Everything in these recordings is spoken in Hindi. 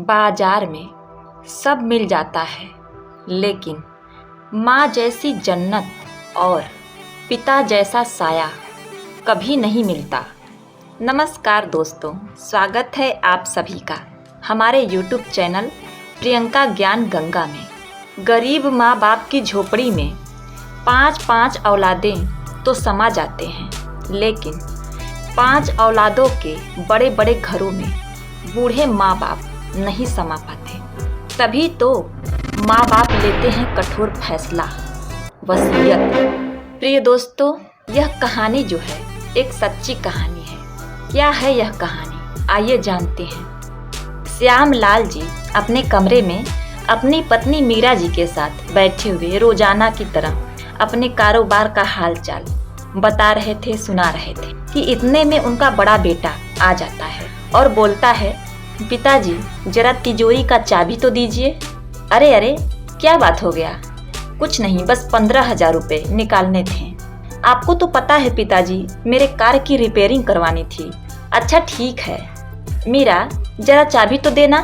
बाजार में सब मिल जाता है, लेकिन माँ जैसी जन्नत और पिता जैसा साया कभी नहीं मिलता। नमस्कार दोस्तों, स्वागत है आप सभी का हमारे YouTube चैनल प्रियंका ज्ञान गंगा में। गरीब माँ बाप की झोपड़ी में 5-5 औलादें तो समा जाते हैं, लेकिन 5 औलादों के बड़े बड़े घरों में बूढ़े माँ बाप नहीं समा पाते। तभी तो माँ बाप लेते हैं कठोर फैसला, वसीयत। प्रिय दोस्तों, यह कहानी जो है एक सच्ची कहानी है। क्या है यह कहानी, आइए जानते हैं। श्याम लाल जी अपने कमरे में अपनी पत्नी मीरा जी के साथ बैठे हुए रोजाना की तरह अपने कारोबार का हालचाल बता रहे थे, सुना रहे थे कि इतने में उनका बड़ा बेटा आ जाता है और बोलता है, पिताजी जरा तिजोरी का चाबी तो दीजिए। अरे अरे, क्या बात हो गया? कुछ नहीं, बस 15,000 रुपये निकालने थे। आपको तो पता है पिताजी, मेरे कार की रिपेयरिंग करवानी थी। अच्छा ठीक है, मीरा जरा चाबी तो देना।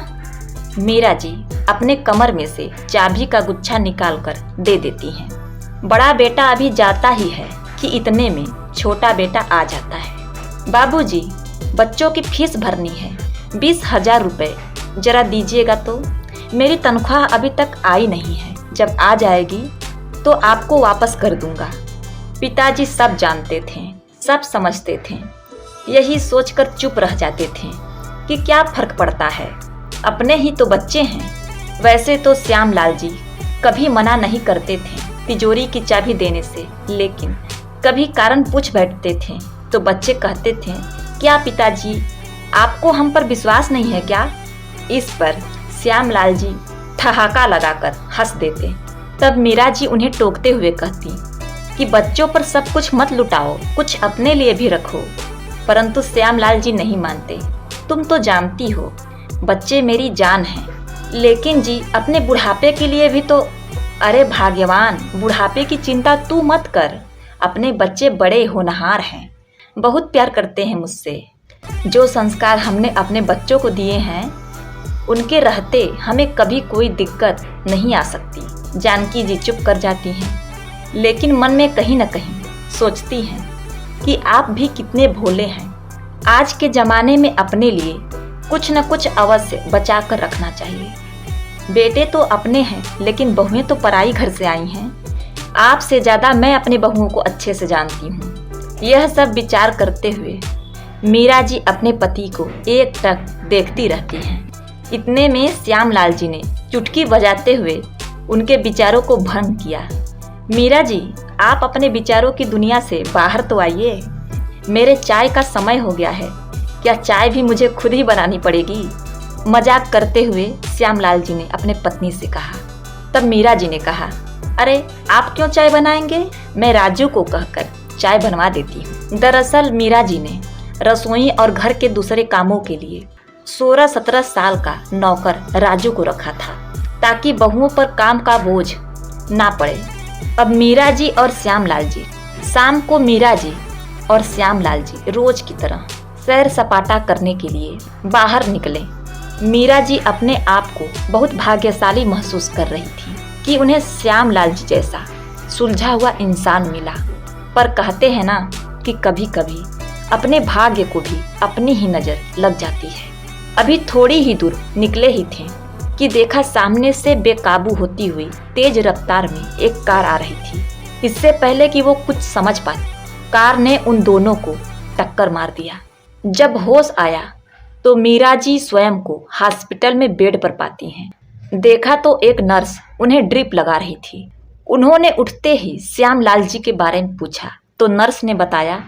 मीरा जी अपने कमर में से चाबी का गुच्छा निकाल कर दे देती हैं। बड़ा बेटा अभी जाता ही है कि इतने में छोटा बेटा आ जाता है। बाबूजी, बच्चों की फीस भरनी है, 20,000 रुपये जरा दीजिएगा तो। मेरी तनख्वाह अभी तक आई नहीं है, जब आ जाएगी तो आपको वापस कर दूंगा। पिताजी सब जानते थे, सब समझते थे, यही सोचकर चुप रह जाते थे कि क्या फर्क पड़ता है, अपने ही तो बच्चे हैं। वैसे तो श्याम लाल जी कभी मना नहीं करते थे तिजोरी की चाबी देने से, लेकिन कभी कारण पूछ बैठते थे तो बच्चे कहते थे, क्या पिताजी आपको हम पर विश्वास नहीं है क्या? इस पर श्याम लाल जी ठहाका लगाकर हंस देते। तब मीरा जी उन्हें टोकते हुए कहती कि बच्चों पर सब कुछ मत लुटाओ, कुछ अपने लिए भी रखो। परंतु श्याम लाल जी नहीं मानते। तुम तो जानती हो बच्चे मेरी जान हैं, लेकिन जी अपने बुढ़ापे के लिए भी तो। अरे भाग्यवान, बुढ़ापे की चिंता तू मत कर, अपने बच्चे बड़े होनहार हैं, बहुत प्यार करते हैं मुझसे। जो संस्कार हमने अपने बच्चों को दिए हैं, उनके रहते हमें कभी कोई दिक्कत नहीं आ सकती। जानकी जी चुप कर जाती हैं, लेकिन मन में कहीं न कहीं सोचती हैं कि आप भी कितने भोले हैं। आज के ज़माने में अपने लिए कुछ न कुछ अवश्य बचा कर रखना चाहिए। बेटे तो अपने हैं, लेकिन बहुएं तो पराई घर से आई हैं। आपसे ज़्यादा मैं अपने बहुओं को अच्छे से जानती हूँ। यह सब विचार करते हुए मीरा जी अपने पति को एकटक देखती रहती हैं। इतने में श्याम लाल जी ने चुटकी बजाते हुए उनके विचारों को भंग किया। मीरा जी, आप अपने विचारों की दुनिया से बाहर तो आइए। मेरे चाय का समय हो गया है, क्या चाय भी मुझे खुद ही बनानी पड़ेगी? मजाक करते हुए श्याम लाल जी ने अपने पत्नी से कहा। तब मीरा जी ने कहा, अरे आप क्यों चाय बनाएंगे, मैं राजू को कहकर चाय बनवा देती हूँ। दरअसल मीरा जी ने रसोई और घर के दूसरे कामों के लिए 16-17 साल का नौकर राजू को रखा था, ताकि बहुओं पर काम का बोझ ना पड़े। अब मीरा जी और श्याम लाल जी शाम को मीरा जी और श्याम लाल जी रोज की तरह सैर सपाटा करने के लिए बाहर निकले। मीरा जी अपने आप को बहुत भाग्यशाली महसूस कर रही थी कि उन्हें श्याम लाल जी जैसा सुलझा हुआ इंसान मिला। पर कहते हैं ना कि कभी कभी अपने भाग्य को भी अपनी ही नज़र लग जाती है। अभी थोड़ी ही दूर निकले ही थे कि देखा सामने से बेकाबू होती हुई तेज रफ्तार में एक कार आ रही थी। इससे पहले कि वो कुछ समझ पाए, कार ने उन दोनों को टक्कर मार दिया। जब होश आया तो मीरा जी स्वयं को हॉस्पिटल में बेड पर पाती हैं। देखा तो एक नर्स उन्हें ड्रिप लगा रही थी। उन्होंने उठते ही श्याम लाल जी के बारे में पूछा तो नर्स ने बताया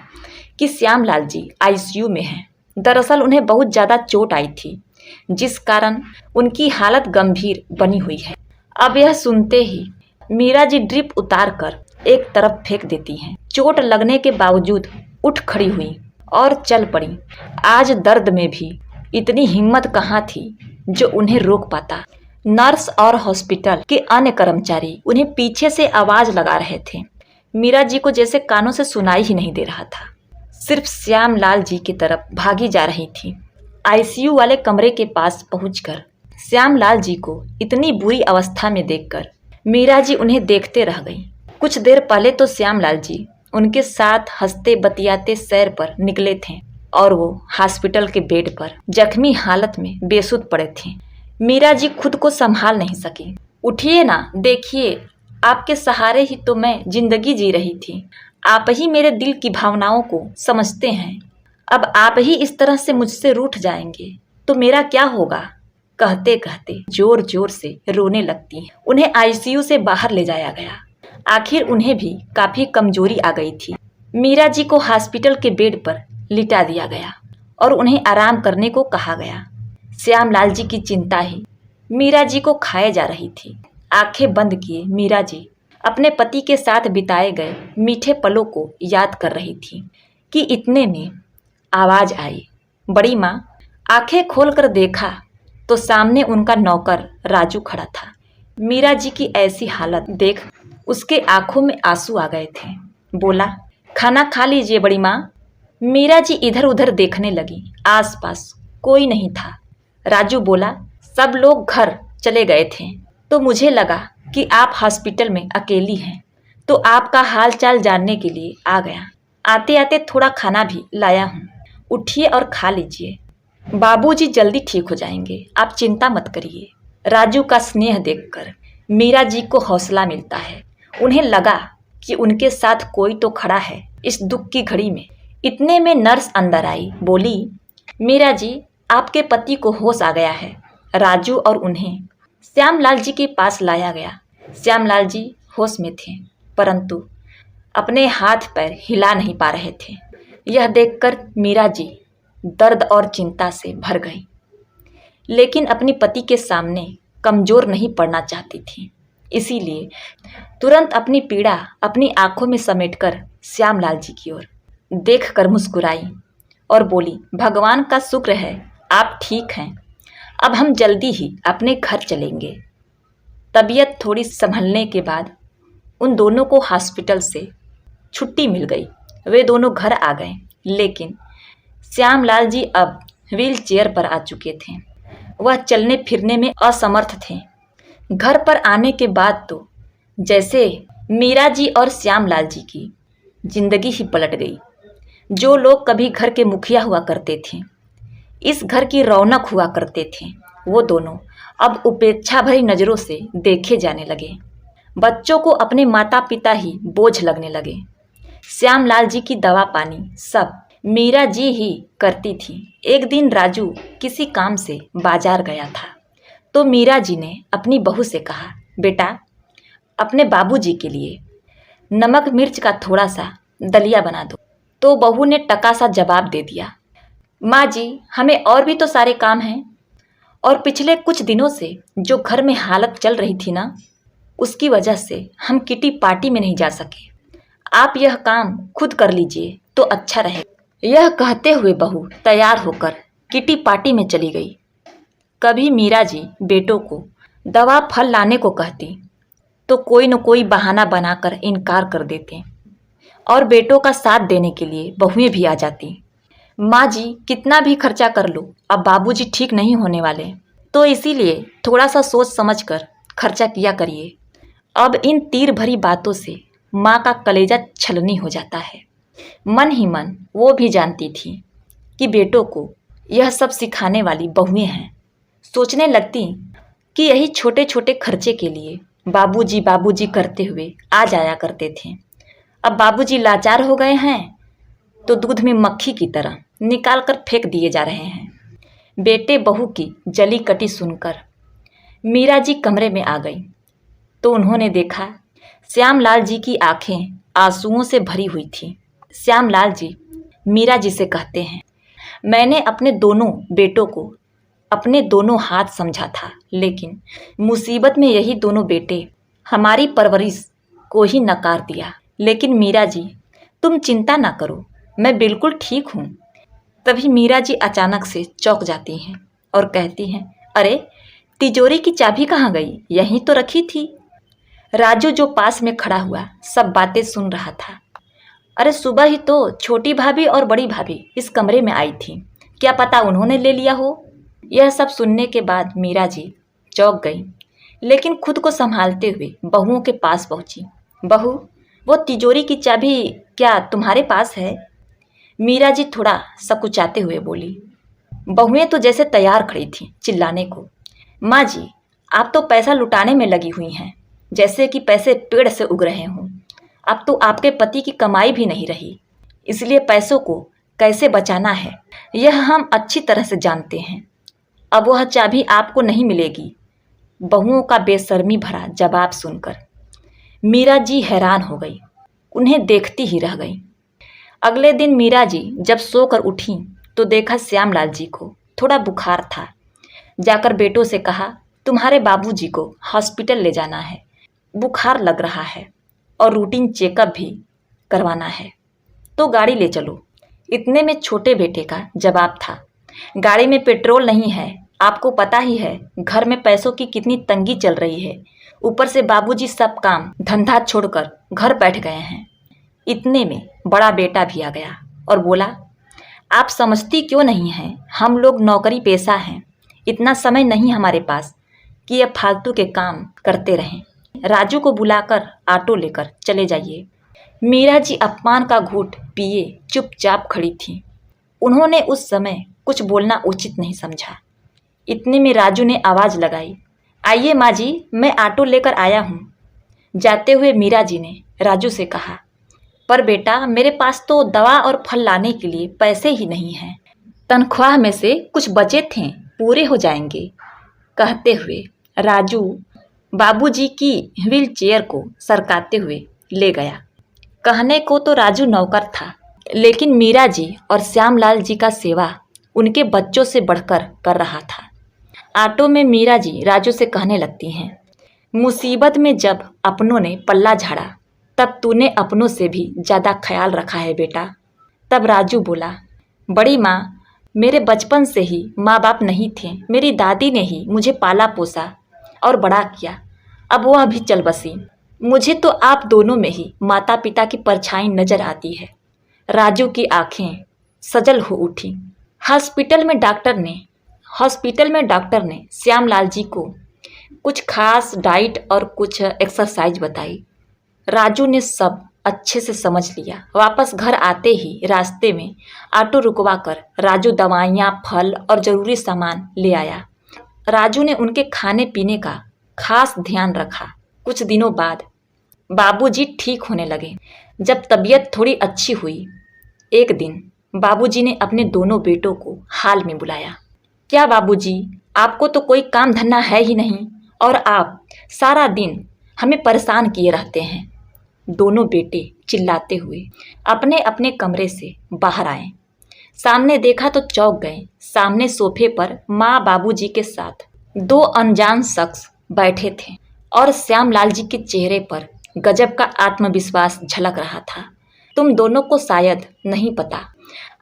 कि श्याम लाल जी आईसीयू में हैं। दरअसल उन्हें बहुत ज़्यादा चोट आई थी, जिस कारण उनकी हालत गंभीर बनी हुई है। अब यह सुनते ही मीरा जी ड्रिप उतार कर एक तरफ फेंक देती हैं। चोट लगने के बावजूद उठ खड़ी हुई और चल पड़ी। आज दर्द में भी इतनी हिम्मत कहाँ थी जो उन्हें रोक पाता। नर्स और हॉस्पिटल के अन्य कर्मचारी उन्हें पीछे से आवाज़ लगा रहे थे। मीरा जी को जैसे कानों से सुनाई ही नहीं दे रहा था, सिर्फ श्याम लाल जी की तरफ भागी जा रही थी। आईसीयू वाले कमरे के पास पहुंचकर श्यामलाल जी को इतनी बुरी अवस्था में देखकर मीरा जी उन्हें देखते रह गईं। कुछ देर पहले तो श्यामलाल जी उनके साथ हंसते बतियाते सैर पर निकले थे और वो हॉस्पिटल के बेड पर जख्मी हालत में बेसुध पड़े थे। मीरा जी खुद को संभाल नहीं सकी। उठिए ना, देखिए आपके सहारे ही तो मैं जिंदगी जी रही थी। आप ही मेरे दिल की भावनाओं को समझते हैं। अब आप ही इस तरह से मुझसे रूठ जाएंगे तो मेरा क्या होगा? कहते कहते जोर जोर से रोने लगती। उन्हें आईसीयू से बाहर ले जाया गया। आखिर उन्हें भी काफी कमजोरी आ गई थी। मीरा जी को हॉस्पिटल के बेड पर लिटा दिया गया और उन्हें आराम करने को कहा गया। श्यामलाल जी की चिंता ही मीरा जी को खाए जा रही थी। आंखें बंद किए मीरा जी अपने पति के साथ बिताए गए मीठे पलों को याद कर रही थी कि इतने में आवाज आई, बड़ी माँ। आंखें खोलकर देखा तो सामने उनका नौकर राजू खड़ा था। मीरा जी की ऐसी हालत देख उसके आंखों में आंसू आ गए थे। बोला, खाना खा लीजिए बड़ी माँ। मीरा जी इधर उधर देखने लगी। आसपास कोई नहीं था। राजू बोला, सब लोग घर चले गए थे तो मुझे लगा कि आप हॉस्पिटल में अकेली हैं तो आपका हाल चाल जानने के लिए आ गया। आते आते थोड़ा खाना भी लाया हूँ, उठिए और खा लीजिए। बाबूजी जल्दी ठीक हो जाएंगे, आप चिंता मत करिए। राजू का स्नेह देखकर मीरा जी को हौसला मिलता है। उन्हें लगा कि उनके साथ कोई तो खड़ा है इस दुख की घड़ी में। इतने में नर्स अंदर आई, बोली, मीरा जी आपके पति को होश आ गया है। राजू और उन्हें श्यामलाल जी के पास लाया गया। श्यामलाल जी होश में थे परंतु अपने हाथ पैर हिला नहीं पा रहे थे। यह देखकर मीरा जी दर्द और चिंता से भर गई, लेकिन अपनी पति के सामने कमजोर नहीं पड़ना चाहती थी। इसीलिए तुरंत अपनी पीड़ा अपनी आंखों में समेटकर श्यामलाल जी की ओर देखकर मुस्कुराई और बोली, भगवान का शुक्र है आप ठीक हैं। अब हम जल्दी ही अपने घर चलेंगे। तबीयत थोड़ी संभलने के बाद उन दोनों को हॉस्पिटल से छुट्टी मिल गई। वे दोनों घर आ गए, लेकिन श्यामलाल जी अब व्हील चेयर पर आ चुके थे। वह चलने फिरने में असमर्थ थे। घर पर आने के बाद तो जैसे मीरा जी और श्यामलाल जी की जिंदगी ही पलट गई। जो लोग कभी घर के मुखिया हुआ करते थे, इस घर की रौनक हुआ करते थे, वो दोनों अब उपेक्षा भरी नज़रों से देखे जाने लगे। बच्चों को अपने माता पिता ही बोझ लगने लगे। श्यामलाल जी की दवा पानी सब मीरा जी ही करती थी। एक दिन राजू किसी काम से बाजार गया था तो मीरा जी ने अपनी बहू से कहा, बेटा अपने बाबूजी के लिए नमक मिर्च का थोड़ा सा दलिया बना दो। तो बहू ने टका सा जवाब दे दिया, माँ जी हमें और भी तो सारे काम हैं, और पिछले कुछ दिनों से जो घर में हालत चल रही थी ना, उसकी वजह से हम किटी पार्टी में नहीं जा सके। आप यह काम खुद कर लीजिए तो अच्छा रहे। यह कहते हुए बहू तैयार होकर किटी पार्टी में चली गई। कभी मीरा जी बेटों को दवा फल लाने को कहती तो कोई न कोई बहाना बनाकर इनकार कर देते और बेटों का साथ देने के लिए बहुएं भी आ जाती। माँ जी कितना भी खर्चा कर लो, अब बाबूजी ठीक नहीं होने वाले, तो इसीलिए थोड़ा सा सोच समझ कर खर्चा किया करिए। अब इन तीर भरी बातों से माँ का कलेजा छलनी हो जाता है। मन ही मन वो भी जानती थी कि बेटों को यह सब सिखाने वाली बहुएं हैं। सोचने लगती कि यही छोटे छोटे खर्चे के लिए बाबूजी बाबूजी करते हुए आ जाया करते थे। अब बाबूजी लाचार हो गए हैं तो दूध में मक्खी की तरह निकाल कर फेंक दिए जा रहे हैं। बेटे बहू की जली कटी सुनकर मीरा जी कमरे में आ गई तो उन्होंने देखा श्यामलाल जी की आंखें आंसुओं से भरी हुई थी। श्यामलाल जी मीरा जी से कहते हैं, मैंने अपने दोनों बेटों को अपने दोनों हाथ समझा था, लेकिन मुसीबत में यही दोनों बेटे हमारी परवरिश को ही नकार दिया। लेकिन मीरा जी तुम चिंता ना करो, मैं बिल्कुल ठीक हूँ। तभी मीरा जी अचानक से चौंक जाती हैं और कहती हैं, अरे तिजोरी की चाबी कहाँ गई? यहीं तो रखी थी। राजू जो पास में खड़ा हुआ सब बातें सुन रहा था। अरे सुबह ही तो छोटी भाभी और बड़ी भाभी इस कमरे में आई थी, क्या पता उन्होंने ले लिया हो। यह सब सुनने के बाद मीरा जी चौंक गई, लेकिन खुद को संभालते हुए बहुओं के पास पहुंची। बहू, वो तिजोरी की चाबी क्या तुम्हारे पास है? मीरा जी थोड़ा सकुचाते हुए बोली। बहुएं तो जैसे तैयार खड़ी थीं चिल्लाने को। माँ जी, आप तो पैसा लुटाने में लगी हुई हैं, जैसे कि पैसे पेड़ से उग रहे हों। अब तो आपके पति की कमाई भी नहीं रही, इसलिए पैसों को कैसे बचाना है यह हम अच्छी तरह से जानते हैं। अब वह चाबी आपको नहीं मिलेगी। बहुओं का बेशर्मी भरा जवाब सुनकर मीरा जी हैरान हो गई, उन्हें देखती ही रह गई। अगले दिन मीरा जी जब सोकर उठी तो देखा श्यामलाल जी को थोड़ा बुखार था। जाकर बेटों से कहा, तुम्हारे बाबूजी को हॉस्पिटल ले जाना है, बुखार लग रहा है और रूटीन चेकअप भी करवाना है, तो गाड़ी ले चलो। इतने में छोटे बेटे का जवाब था, गाड़ी में पेट्रोल नहीं है, आपको पता ही है घर में पैसों की कितनी तंगी चल रही है, ऊपर से बाबूजी सब काम धंधा छोड़कर घर बैठ गए हैं। इतने में बड़ा बेटा भी आ गया और बोला, आप समझती क्यों नहीं हैं, हम लोग नौकरी पेशा हैं, इतना समय नहीं हमारे पास कि ये फालतू के काम करते रहें। राजू को बुलाकर ऑटो लेकर चले जाइए। मीरा जी अपमान का घूंट पिए चुपचाप खड़ी थी। उन्होंने उस समय कुछ बोलना उचित नहीं समझा। इतने में राजू ने आवाज़ लगाई, आइए माँ जी, मैं ऑटो लेकर आया हूँ। जाते हुए मीरा जी ने राजू से कहा, पर बेटा मेरे पास तो दवा और फल लाने के लिए पैसे ही नहीं हैं, तनख्वाह में से कुछ बचे थे, पूरे हो जाएंगे। कहते हुए राजू बाबूजी की व्हील चेयर को सरकाते हुए ले गया। कहने को तो राजू नौकर था, लेकिन मीरा जी और श्यामलाल जी का सेवा उनके बच्चों से बढ़कर कर रहा था। ऑटो में मीरा जी राजू से कहने लगती हैं, मुसीबत में जब अपनों ने पल्ला झाड़ा तब तूने अपनों से भी ज़्यादा ख्याल रखा है बेटा। तब राजू बोला, बड़ी माँ, मेरे बचपन से ही माँ बाप नहीं थे, मेरी दादी ने ही मुझे पाला पोसा और बड़ा किया, अब वह भी चल बसी। मुझे तो आप दोनों में ही माता पिता की परछाई नजर आती है। राजू की आंखें सजल हो उठी। हॉस्पिटल में डॉक्टर ने श्यामलाल जी को कुछ खास डाइट और कुछ एक्सरसाइज बताई। राजू ने सब अच्छे से समझ लिया। वापस घर आते ही रास्ते में ऑटो रुकवा कर राजू दवाइयाँ, फल और ज़रूरी सामान ले आया। राजू ने उनके खाने पीने का खास ध्यान रखा। कुछ दिनों बाद बाबूजी ठीक होने लगे। जब तबीयत थोड़ी अच्छी हुई, एक दिन बाबूजी ने अपने दोनों बेटों को हाल में बुलाया। क्या बाबूजी, आपको तो कोई काम धंधा है ही नहीं और आप सारा दिन हमें परेशान किए रहते हैं। दोनों बेटे चिल्लाते हुए अपने अपने कमरे से बाहर आए। सामने देखा तो चौंक गए। सामने सोफे पर माँ बाबूजी के साथ दो अनजान शख्स बैठे थे और श्यामलाल जी के चेहरे पर गजब का आत्मविश्वास झलक रहा था। तुम दोनों को शायद नहीं पता,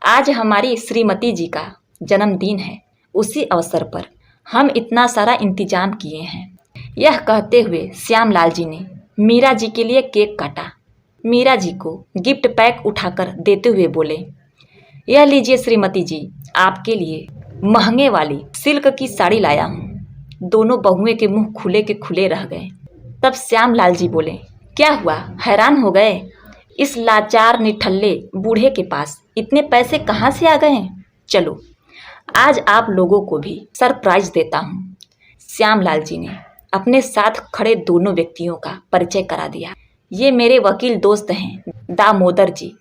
आज हमारी श्रीमती जी का जन्मदिन है, उसी अवसर पर हम इतना सारा इंतजाम किए हैं। यह कहते हुए श्यामलाल जी ने मीरा जी के लिए केक काटा। मीरा जी को गिफ्ट पैक उठाकर देते हुए बोले, यह लीजिए श्रीमती जी, आपके लिए महंगे वाली सिल्क की साड़ी लाया हूँ। दोनों बहुएं के मुंह खुले के खुले रह गए। तब श्यामलाल जी बोले, क्या हुआ, हैरान हो गए? इस लाचार निठल्ले बूढ़े के पास इतने पैसे कहाँ से आ गए? चलो आज आप लोगों को भी सरप्राइज देता हूँ। श्यामलाल जी ने अपने साथ खड़े दोनों व्यक्तियों का परिचय करा दिया। ये मेरे वकील दोस्त हैं दामोदर जी,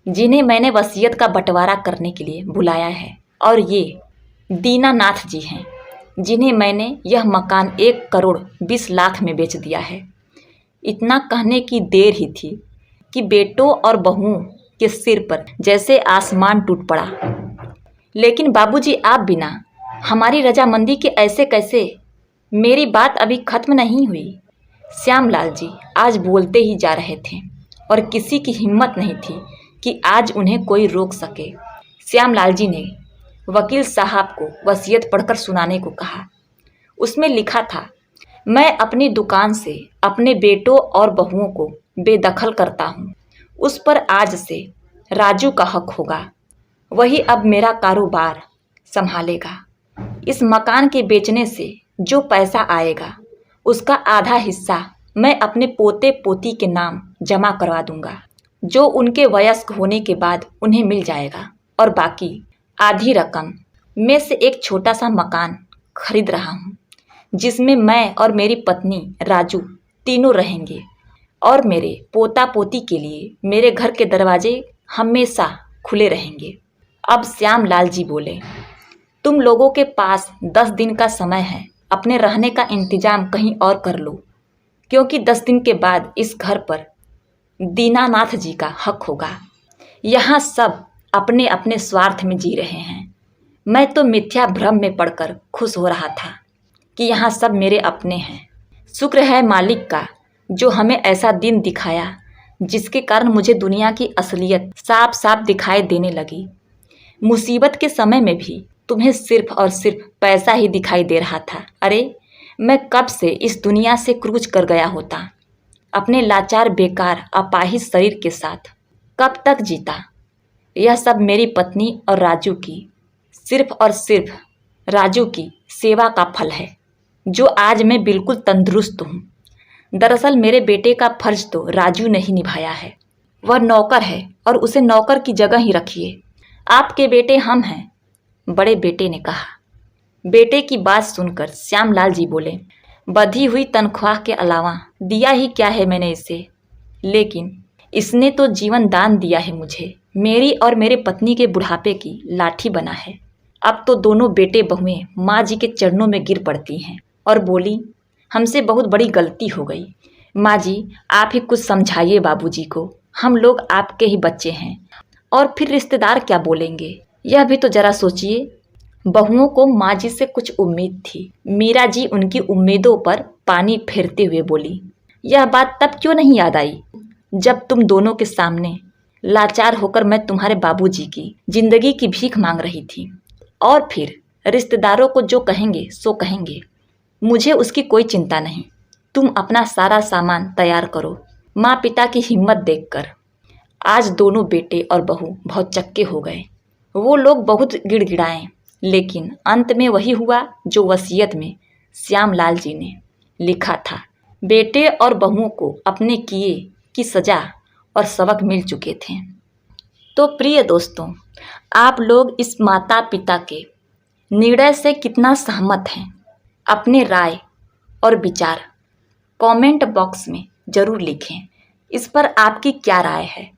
जिन्हें मैंने वसीयत का बंटवारा करने के लिए बुलाया है, और ये दीनानाथ जी हैं, जिन्हें मैंने यह मकान 1,20,00,000 में बेच दिया है। इतना कहने की देर ही थी कि बेटों और बहुओं के सिर पर जैसे आसमान टूट पड़ा। लेकिन बाबूजी, आप बिना हमारी रजामंदी के ऐसे कैसे? मेरी बात अभी खत्म नहीं हुई। श्यामलाल जी आज बोलते ही जा रहे थे और किसी की हिम्मत नहीं थी कि आज उन्हें कोई रोक सके। श्यामलाल जी ने वकील साहब को वसीयत पढ़कर सुनाने को कहा। उसमें लिखा था, मैं अपनी दुकान से अपने बेटों और बहुओं को बेदखल करता हूँ, उस पर आज से राजू का हक होगा। वही अब मेरा कारोबार संभालेगा। इस मकान के बेचने से जो पैसा आएगा उसका आधा हिस्सा मैं अपने पोते पोती के नाम जमा करवा दूंगा, जो उनके वयस्क होने के बाद उन्हें मिल जाएगा। और बाकी आधी रकम में से एक छोटा सा मकान खरीद रहा हूँ, जिसमें मैं और मेरी पत्नी राजू तीनों रहेंगे। और मेरे पोता पोती के लिए मेरे घर के दरवाजे हमेशा खुले रहेंगे। अब श्यामलाल जी बोले, तुम लोगों के पास 10 दिन का समय है, अपने रहने का इंतजाम कहीं और कर लो, क्योंकि 10 दिन के बाद इस घर पर दीनानाथ जी का हक होगा। यहाँ सब अपने अपने स्वार्थ में जी रहे हैं। मैं तो मिथ्या भ्रम में पड़कर खुश हो रहा था कि यहाँ सब मेरे अपने हैं। शुक्र है मालिक का जो हमें ऐसा दिन दिखाया जिसके कारण मुझे दुनिया की असलियत साफ साफ दिखाई देने लगी। मुसीबत के समय में भी तुम्हें सिर्फ और सिर्फ पैसा ही दिखाई दे रहा था। अरे मैं कब से इस दुनिया से क्रूज कर गया होता, अपने लाचार बेकार अपाहिज शरीर के साथ कब तक जीता। यह सब मेरी पत्नी और राजू की, सिर्फ और सिर्फ राजू की सेवा का फल है, जो आज मैं बिल्कुल तंदुरुस्त हूँ। दरअसल मेरे बेटे का फर्ज तो राजू ने ही निभाया है। वह नौकर है और उसे नौकर की जगह ही रखिए। आपके बेटे हम हैं, बड़े बेटे ने कहा। बेटे की बात सुनकर श्यामलाल जी बोले, बधी हुई तनख्वाह के अलावा दिया ही क्या है मैंने इसे, लेकिन इसने तो जीवन दान दिया है मुझे। मेरी और मेरे पत्नी के बुढ़ापे की लाठी बना है। अब तो दोनों बेटे बहुएं माँ जी के चरणों में गिर पड़ती हैं और बोली, हमसे बहुत बड़ी गलती हो गई। माँ जी आप ही कुछ समझाइए बाबूजी को, हम लोग आपके ही बच्चे हैं। और फिर रिश्तेदार क्या बोलेंगे, यह भी तो जरा सोचिए। बहुओं को माँ जी से कुछ उम्मीद थी। मीरा जी उनकी उम्मीदों पर पानी फेरते हुए बोली, यह बात तब क्यों नहीं याद आई जब तुम दोनों के सामने लाचार होकर मैं तुम्हारे बाबूजी की जिंदगी की भीख मांग रही थी। और फिर रिश्तेदारों को जो कहेंगे सो कहेंगे, मुझे उसकी कोई चिंता नहीं। तुम अपना सारा सामान तैयार करो। माँ पिता की हिम्मत देखकर आज दोनों बेटे और बहू बहुत चक्के हो गए। वो लोग बहुत गिड़गिड़ाए, लेकिन अंत में वही हुआ जो वसीयत में श्यामलाल जी ने लिखा था। बेटे और बहुओं को अपने किए की सजा और सबक मिल चुके थे। तो प्रिय दोस्तों, आप लोग इस माता पिता के निर्णय से कितना सहमत हैं? अपने राय और विचार कमेंट बॉक्स में ज़रूर लिखें। इस पर आपकी क्या राय है?